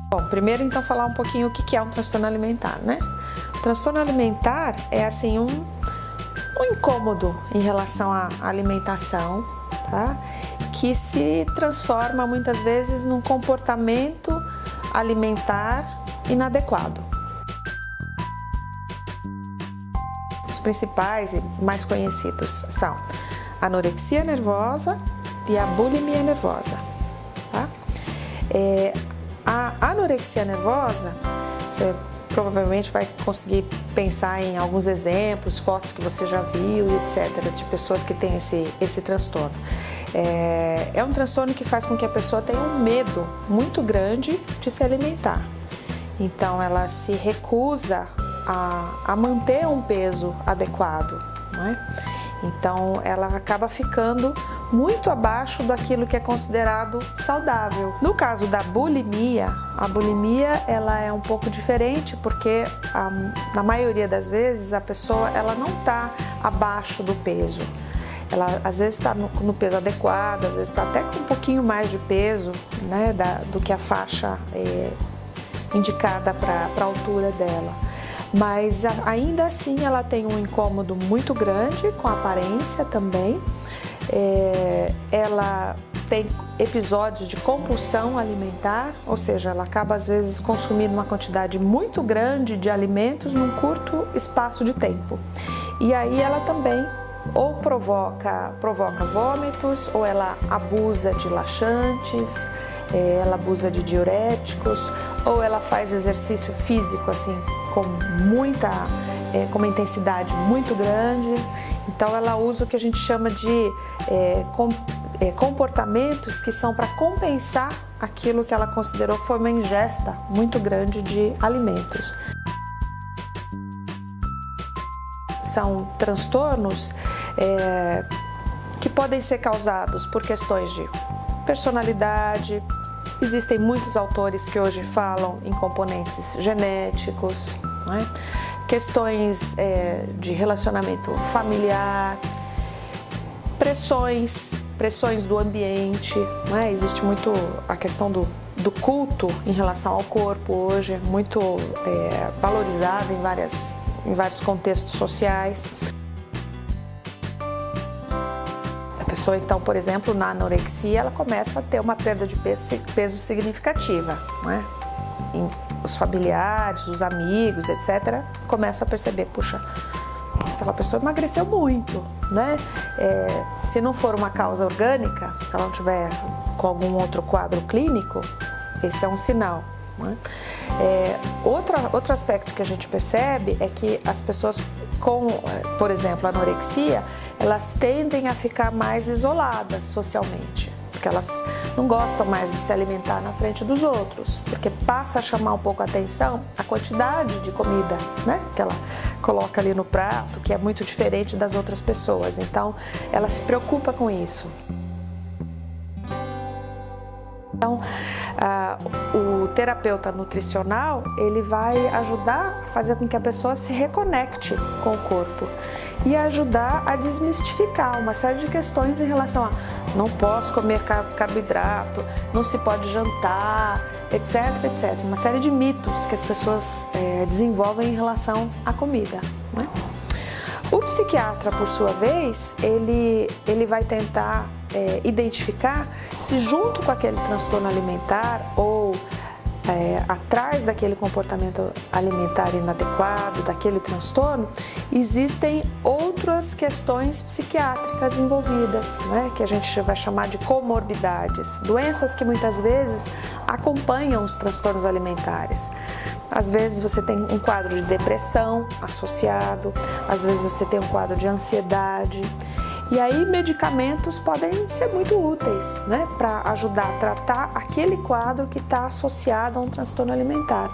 Bom, primeiro então falar um pouquinho o que é um transtorno alimentar, né? O transtorno alimentar é assim um incômodo em relação à alimentação, tá? Que se transforma muitas vezes num comportamento alimentar inadequado. Os principais e mais conhecidos são a anorexia nervosa e a bulimia nervosa, tá? A anorexia nervosa, você provavelmente vai conseguir pensar em alguns exemplos, fotos que você já viu, etc., de pessoas que têm esse transtorno. É um transtorno que faz com que a pessoa tenha um medo muito grande de se alimentar. Então, ela se recusa a manter um peso adequado, né? Então, ela acaba ficando muito abaixo daquilo que é considerado saudável. No caso da bulimia, a bulimia ela é um pouco diferente porque na maioria das vezes a pessoa ela não está abaixo do peso. Ela às vezes está no peso adequado, às vezes está até com um pouquinho mais de peso, né, do que a faixa indicada para a altura dela. Mas ainda assim ela tem um incômodo muito grande com a aparência também. Ela tem episódios de compulsão alimentar, ou seja, ela acaba às vezes consumindo uma quantidade muito grande de alimentos num curto espaço de tempo. E aí ela também ou provoca vômitos, ou ela abusa de laxantes, ela abusa de diuréticos, ou ela faz exercício físico assim com uma intensidade muito grande. Então ela usa o que a gente chama de comportamentos que são para compensar aquilo que ela considerou que foi uma ingesta muito grande de alimentos. São transtornos que podem ser causados por questões de personalidade. Existem muitos autores que hoje falam em componentes genéticos, né? Questões de relacionamento familiar, pressões do ambiente, né? Existe muito a questão do culto em relação ao corpo hoje, muito valorizada em vários contextos sociais. A pessoa, então, por exemplo, na anorexia, ela começa a ter uma perda de peso significativa, né? Os familiares, os amigos, etc., começam a perceber, puxa, aquela pessoa emagreceu muito, né? Se não for uma causa orgânica, se ela não tiver com algum outro quadro clínico, esse é um sinal, né? Outro aspecto que a gente percebe é que as pessoas com, por exemplo, anorexia, elas tendem a ficar mais isoladas socialmente, porque elas não gostam mais de se alimentar na frente dos outros, porque passa a chamar um pouco a atenção a quantidade de comida, né, que ela coloca ali no prato, que é muito diferente das outras pessoas. Então, ela se preocupa com isso. Então, o terapeuta nutricional, ele vai ajudar a fazer com que a pessoa se reconecte com o corpo e ajudar a desmistificar uma série de questões em relação a não posso comer carboidrato, não se pode jantar, etc, etc. Uma série de mitos que as pessoas desenvolvem em relação à comida, né? O psiquiatra, por sua vez, ele vai tentar identificar se junto com aquele transtorno alimentar ou atrás daquele comportamento alimentar inadequado, daquele transtorno, existem outras questões psiquiátricas envolvidas, né, que a gente vai chamar de comorbidades, doenças que muitas vezes acompanham os transtornos alimentares. Às vezes você tem um quadro de depressão associado, às vezes você tem um quadro de ansiedade. E aí medicamentos podem ser muito úteis, né, para ajudar a tratar aquele quadro que está associado a um transtorno alimentar.